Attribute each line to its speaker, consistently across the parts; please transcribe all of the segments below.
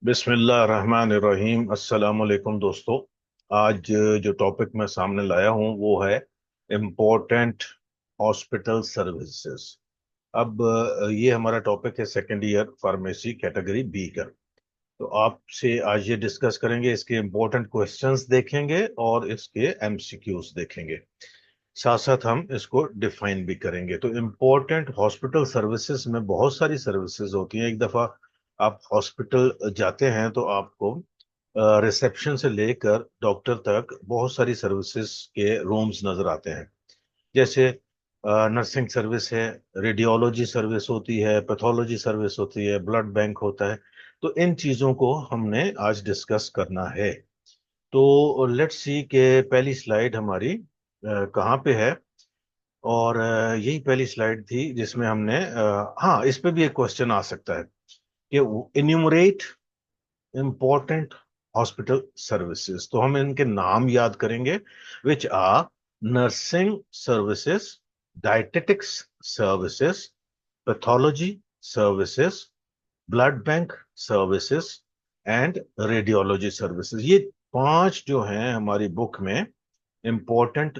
Speaker 1: बिस्मिल्लाहिर्रहमानिर्रहीम। अस्सलाम वालेकुम दोस्तों। आज जो टॉपिक मैं सामने लाया हूं वो है इम्पोर्टेंट हॉस्पिटल सर्विसेज। अब ये हमारा टॉपिक है second year pharmacy category B का। तो आपसे आज ये डिस्कस करेंगे, इसके इम्पोर्टेंट क्वेश्चंस देखेंगे और इसके एमसीक्यूज देखेंगे। साथ साथ हम इसको डिफाइन भी करेंगे। तो इम्पोर्टेंट हॉस्पिटल सर्विसेज में बहुत सारी सर्विसेज होती हैं। एक दफा आप हॉस्पिटल जाते हैं तो आपको रिसेप्शन से लेकर डॉक्टर तक बहुत सारी सर्विसेज के रूम्स नजर आते हैं। जैसे नर्सिंग सर्विस है, रेडियोलॉजी सर्विस होती है, पैथोलॉजी सर्विस होती है, ब्लड बैंक होता है। तो इन चीजों को हमने आज डिस्कस करना है। तो लेट्स सी के पहली स्लाइड हमारी कहाँ पे है। और यही पहली स्लाइड थी जिसमें हमने हाँ, इस पे भी एक क्वेश्चन आ सकता है कि इन्यूमरेट इंपॉर्टेंट हॉस्पिटल सर्विसेज। तो हम इनके नाम याद करेंगे, which are nursing services, dietetics services, pathology services, blood bank services and radiology services. ये पांच जो हैं हमारी बुक में इंपॉर्टेंट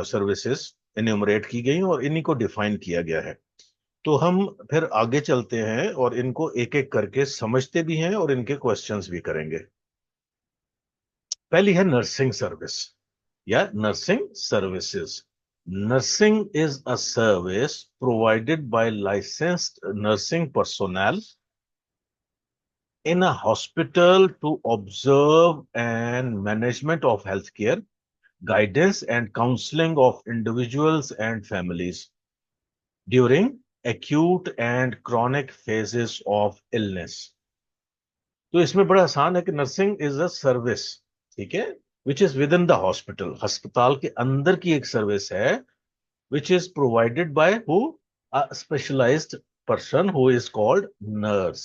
Speaker 1: सर्विसेज एन्यूमरेट की गई और इन्हीं को डिफाइन किया गया है। तो हम फिर आगे चलते हैं और इनको एक एक करके समझते भी हैं और इनके क्वेश्चंस भी करेंगे। पहली है नर्सिंग सर्विस या nursing services. Nursing is a service provided bye licensed nursing personnel in a hospital to observe and management of healthcare, guidance and counseling of individuals and families during acute and chronic phases of illness। तो इसमें बड़ा आसान है कि nursing is a service, ठीक है, which is within the hospital. अस्पताल के अंदर की एक सर्विस है, which is provided by who, a specialised person who is called nurse.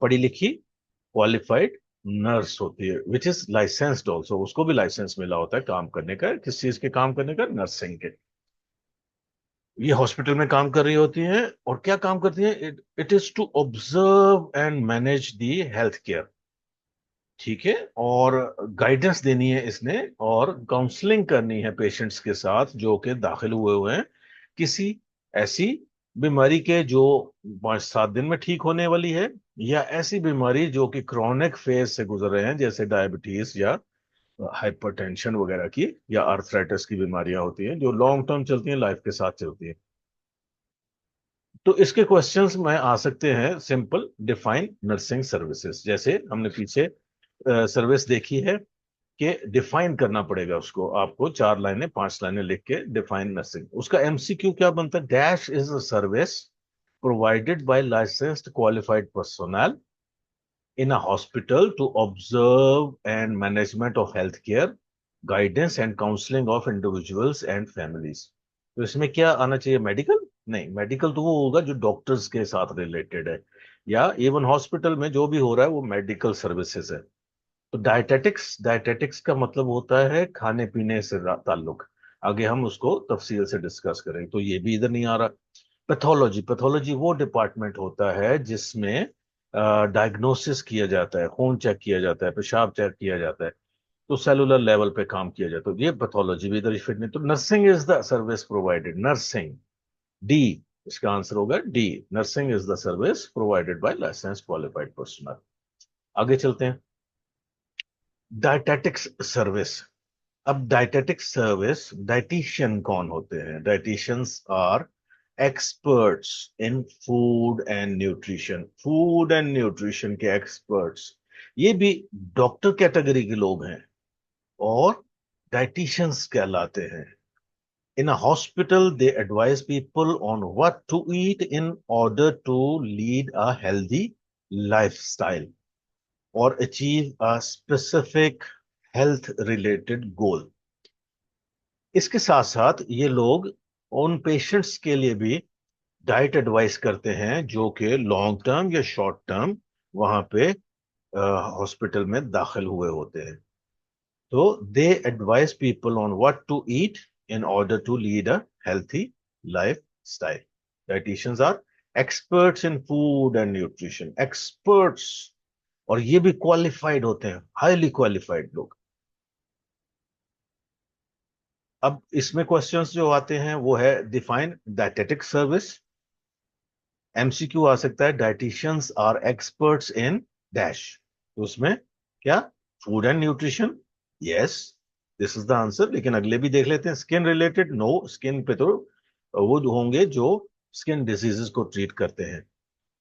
Speaker 1: पढ़ी लिखी क्वालिफाइड नर्स होती है, विच इज लाइसेंस्ड ऑल्सो। उसको भी लाइसेंस मिला होता है काम करने का। किस चीज के काम करने का? नर्सिंग के। ये हॉस्पिटल में काम कर रही होती हैं और क्या काम करती हैं? It is to observe and manage the health care, ठीक है, और गाइडेंस देनी है इसने और काउंसलिंग करनी है पेशेंट्स के साथ जो कि दाखिल हुए हुए हैं किसी ऐसी बीमारी के जो 5-7 दिन में ठीक होने वाली है, या ऐसी बीमारी जो कि क्रॉनिक फेज से गुजर रहे हैं, जैसे डायबिटीज या हाइपरटेंशन वगैरह की, या आर्थराइटिस की बीमारियां होती हैं जो लॉन्ग टर्म चलती हैं, लाइफ के साथ चलती हैं। तो इसके क्वेश्चंस में आ सकते हैं सिंपल डिफाइन नर्सिंग सर्विसेज। जैसे हमने पीछे सर्विस देखी है कि डिफाइन करना पड़ेगा उसको, आपको 4 लाइनें 5 लाइनें लिख के डिफाइन नर्सिंग। उसका एमसीक्यू क्या बनता है? Dash is a service provided bye licensed qualified personnel in a hospital to observe and management of healthcare, guidance and counseling of individuals and families। तो इसमें क्या आना चाहिए? मेडिकल? नहीं, मेडिकल तो वो होगा जो डॉक्टर्स के साथ रिलेटेड है, या इवन हॉस्पिटल में जो भी हो रहा है वो मेडिकल सर्विसेज है। तो डायटेटिक्स, डायटेटिक्स का मतलब होता है खाने पीने से ताल्लुक। आगे हम उसको तफसील से डिस्कस करेंगे। तो ये भी इधर नहीं आ रहा। पैथोलॉजी, पैथोलॉजी वो डिपार्टमेंट होता है जिसमें डायग्नोसिस किया जाता है, खून चेक किया जाता है, पेशाब चेक किया जाता है। तो सेलुलर लेवल पे काम किया जाता है। तो ये पैथोलॉजी भी इधर फिट नहीं। तो nursing is the service provided, nursing, D, इसका आंसर होगा D. Nursing is the service provided by licence qualified personnel. आगे चलते हैं। Dietetics service. अब डाइटेटिक सर्विस, डाइटिशियन कौन होते हैं? Dieticians are experts in food and nutrition, food and nutrition के एक्सपर्ट्स। ये भी डॉक्टर कैटेगरी के लोग हैं और डाइटिशियंस कहलाते हैं। In a hospital they advise people on what to eat in order to lead a healthy lifestyle और achieve a specific health related goal. इसके साथ साथ ये लोग उन पेशेंट्स के लिए भी डाइट एडवाइस करते हैं जो कि लॉन्ग टर्म या शॉर्ट टर्म वहां पे हॉस्पिटल में दाखिल हुए होते हैं। तो they advise people on what to eat in order to lead a healthy life style. Dietitians are experts in food and nutrition, experts, और ये भी क्वालिफाइड होते हैं, हाईली क्वालिफाइड लोग। अब इसमें क्वेश्चंस जो आते हैं वो है डिफाइन डाइटेटिक सर्विस। एमसीक्यू आ सकता है dieticians are experts in dash, तो उसमें क्या, food and nutrition, yes, this is the answer. लेकिन अगले भी देख लेते हैं। स्किन रिलेटेड, नो, स्किन पे तो वो जो होंगे जो स्किन डिजीजेस को ट्रीट करते हैं।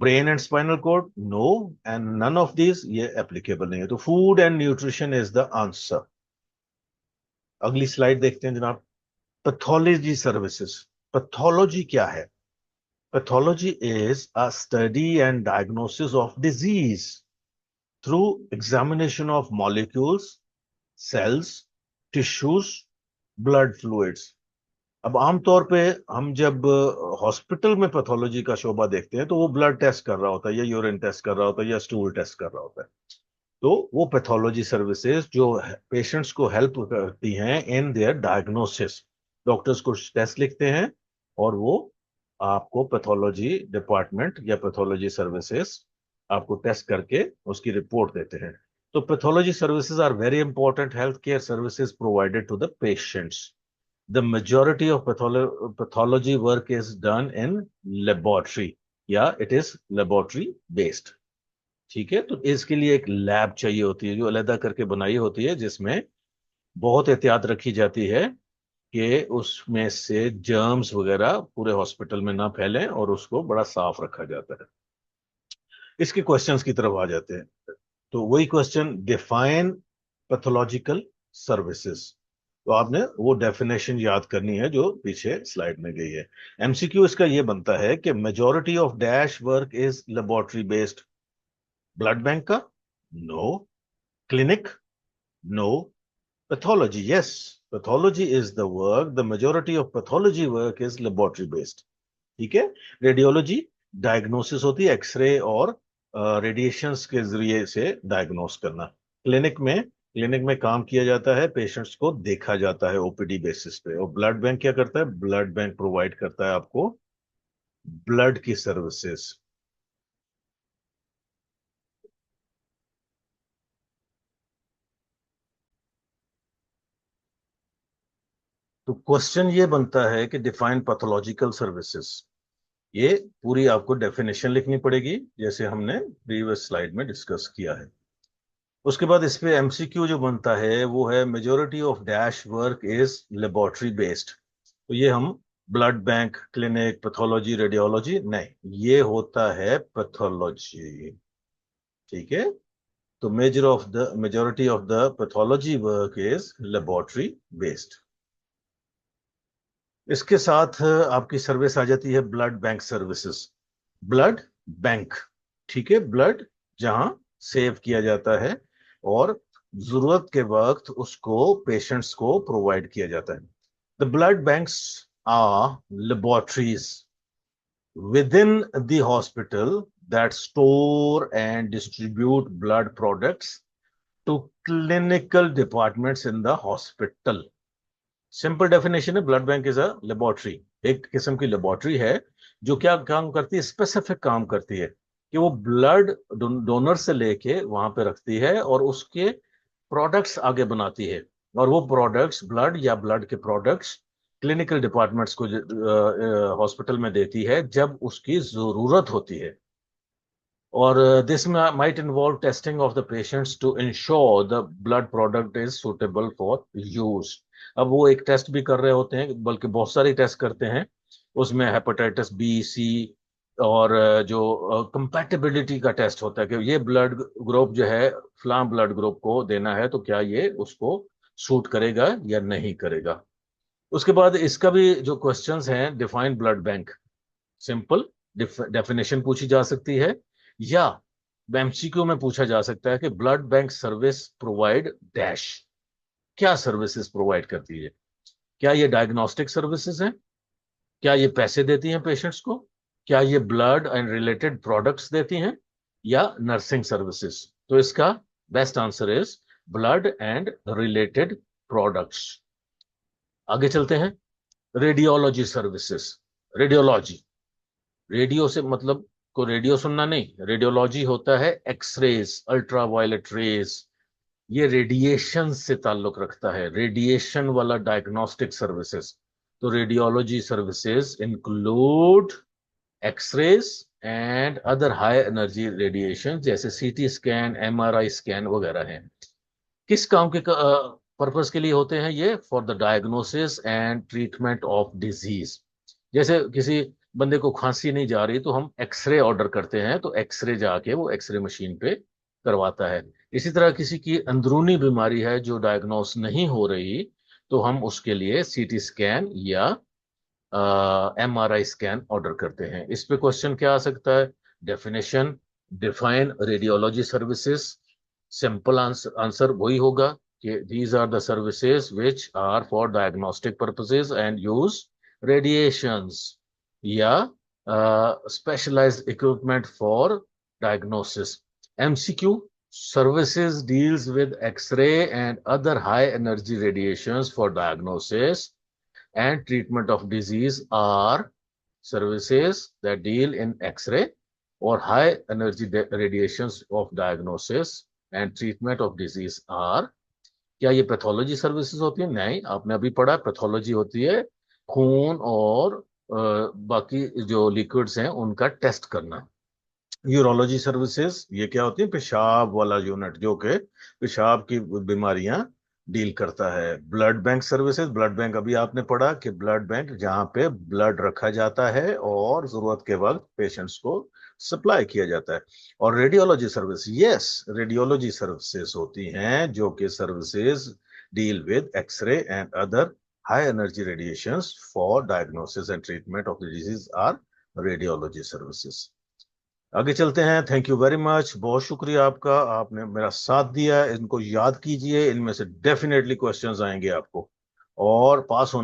Speaker 1: Brain and spinal cord, no, and none of this, ये एप्लीकेबल नहीं है। तो food and nutrition is the answer. अगली स्लाइड देखते हैं जनाब। Pathology services. पैथोलॉजी क्या है? Pathology is a study and diagnosis of disease through examination of molecules, cells, tissues, blood fluids. अब आमतौर पे हम जब हॉस्पिटल में पैथोलॉजी का शोबा देखते हैं तो वो ब्लड टेस्ट कर रहा होता है, या यूरिन टेस्ट कर रहा होता है, या स्टूल टेस्ट कर रहा होता है। तो वो पैथोलॉजी सर्विसेज जो पेशेंट्स को हेल्प करती हैं इन देयर डायग्नोसिस, डॉक्टर्स कुछ टेस्ट लिखते हैं और वो आपको पैथोलॉजी डिपार्टमेंट या पैथोलॉजी सर्विसेज आपको टेस्ट करके उसकी रिपोर्ट देते हैं। तो pathology services are very important health care services provided to the patients. The majority of pathology work is done in laboratory, या it is laboratory based। ठीक है, तो इसके लिए एक लैब चाहिए होती है जो अलग करके बनाई होती है, जिसमें बहुत एहतियात रखी जाती है कि उसमें से जर्म्स वगैरह पूरे हॉस्पिटल में ना फैलें, और उसको बड़ा साफ रखा जाता है। इसके क्वेश्चंस की तरफ आ जाते हैं। तो वही क्वेश्चन, डिफाइन पैथोलॉजिकल सर्विसेज। तो आपने वो डेफिनेशन याद करनी है जो पीछे स्लाइड में गई है। एमसीक्यू इसका ये बनता है कि majority of dash work is laboratory based. Blood bank का, no. Clinic, no. Pathology, yes, pathology is the work, the majority of pathology work is laboratory based. ठीक है। रेडियोलॉजी, डायग्नोसिस होती है, एक्सरे और रेडिएशंस के जरिए से डायग्नोस करना। क्लिनिक में काम किया जाता है, पेशेंट्स को देखा जाता है ओपीडी बेसिस पे। और ब्लड बैंक क्या करता है? ब्लड बैंक प्रोवाइड करता है आपको ब्लड की सर्विसेज। तो क्वेश्चन ये बनता है कि डिफाइन पैथोलॉजिकल सर्विसेज। ये पूरी आपको डेफिनेशन लिखनी पड़ेगी जैसे हमने प्रीवियस स्लाइड में डिस्कस किया है। उसके बाद इस पे एमसीक्यू जो बनता है वो है majority of dash work is laboratory based. तो ये हम blood bank, clinic, pathology, radiology नहीं, ये होता है पैथोलॉजी। ठीक है। तो majority of the pathology work is laboratory based. इसके साथ आपकी सर्विस आ जाती है blood bank services. Blood bank, ठीक है, ब्लड जहां सेव किया जाता है और जरूरत के वक्त उसको पेशेंट्स को प्रोवाइड किया जाता है। The blood banks are laboratories within the hospital that store and distribute blood products to clinical departments in the hospital। Simple definition है, blood bank is a laboratory, एक किस्म की लेबोरेटरी है जो क्या काम करती है, स्पेसिफिक काम करती है कि वो ब्लड डोनर से लेके वहां पे रखती है और उसके प्रोडक्ट्स आगे बनाती है। और वो प्रोडक्ट्स, ब्लड या ब्लड के प्रोडक्ट्स, क्लिनिकल डिपार्टमेंट्स को हॉस्पिटल में देती है जब उसकी जरूरत होती है। और this might involve testing of the patients to ensure the blood product is suitable for use. अब वो एक टेस्ट भी कर रहे होते हैं, बल्कि बहुत सारे टेस्ट करते हैं। उसमें हेपेटाइटिस बी, सी, और जो कंपैटिबिलिटी का टेस्ट होता है कि ये ब्लड ग्रुप जो है फलां ब्लड ग्रुप को देना है तो क्या ये उसको सूट करेगा या नहीं करेगा। उसके बाद इसका भी जो क्वेश्चंस हैं, define blood bank, simple definition पूछी जा सकती है, या एमसीक्यू में पूछा जा सकता है कि blood bank service provide dash, क्या सर्विसेज प्रोवाइड करती है? क्या ये डायग्नोस्टिक सर्विसेज हैं? क्या ये पैसे देती हैं पेशेंट्स को? क्या ये ब्लड एंड रिलेटेड प्रोडक्ट्स देती हैं, या नर्सिंग सर्विसेज? तो इसका best answer is blood and related products. आगे चलते हैं। रेडियोलॉजी सर्विसेज, रेडियोलॉजी, रेडियो से मतलब को रेडियो सुनना नहीं, रेडियोलॉजी होता है एक्सरेज, अल्ट्रावायलेट रेज, ये रेडिएशन से ताल्लुक रखता है, रेडिएशन वाला डायग्नोस्टिक सर्विसेज। तो radiology services include x-rays and other high energy radiation, जैसे सीटी स्कैन, एमआरआई स्कैन वगैरह हैं। किस काम के पर्पस के लिए होते हैं ये? For the diagnosis and treatment of disease. जैसे किसी बंदे को खांसी नहीं जा रही तो हम एक्सरे ऑर्डर करते हैं, तो एक्सरे जाके वो एक्सरे मशीन पे करवाता है। इसी तरह किसी की अंदरूनी बीमारी है जो डायग्नोस नहीं हो रही, तो हम उसके लिए सीटी स्कैन या एमआरआई स्कैन ऑर्डर करते हैं। इस पे क्वेश्चन क्या आ सकता है? Definition, define radiology services. Simple answer answer वही होगा कि these are the services which are for diagnostic purposes and use radiations, या specialized equipment for diagnosis. MCQ, services deals with x-ray and other high energy radiations for diagnosis and treatment of disease are services that deal in x-ray or high energy radiations of diagnosis and treatment of disease are। क्या ये pathology services होती है? नहीं, आपने अभी पढ़ा, pathology होती है खून और बाकी जो लिक्विड्स हैं उनका टेस्ट करना। यूरोलॉजी सर्विसेज ये क्या होती है? पेशाब वाला यूनिट जो कि पेशाब की बीमारियां डील करता है। Blood bank services, blood bank अभी आपने पढ़ा कि ब्लड बैंक जहां पे ब्लड रखा जाता है और जरूरत के वक्त पेशेंट्स को सप्लाई किया जाता है। और radiology service, yes, radiology services होती हैं जो कि services deal with x-ray and other high energy radiations for diagnosis and treatment of the disease are radiology services. आगे चलते हैं। थैंक यू वेरी मच, बहुत शुक्रिया आपका, आपने मेरा साथ दिया। इनको याद कीजिए, इनमें से डेफिनेटली क्वेश्चंस आएंगे आपको, और पास होने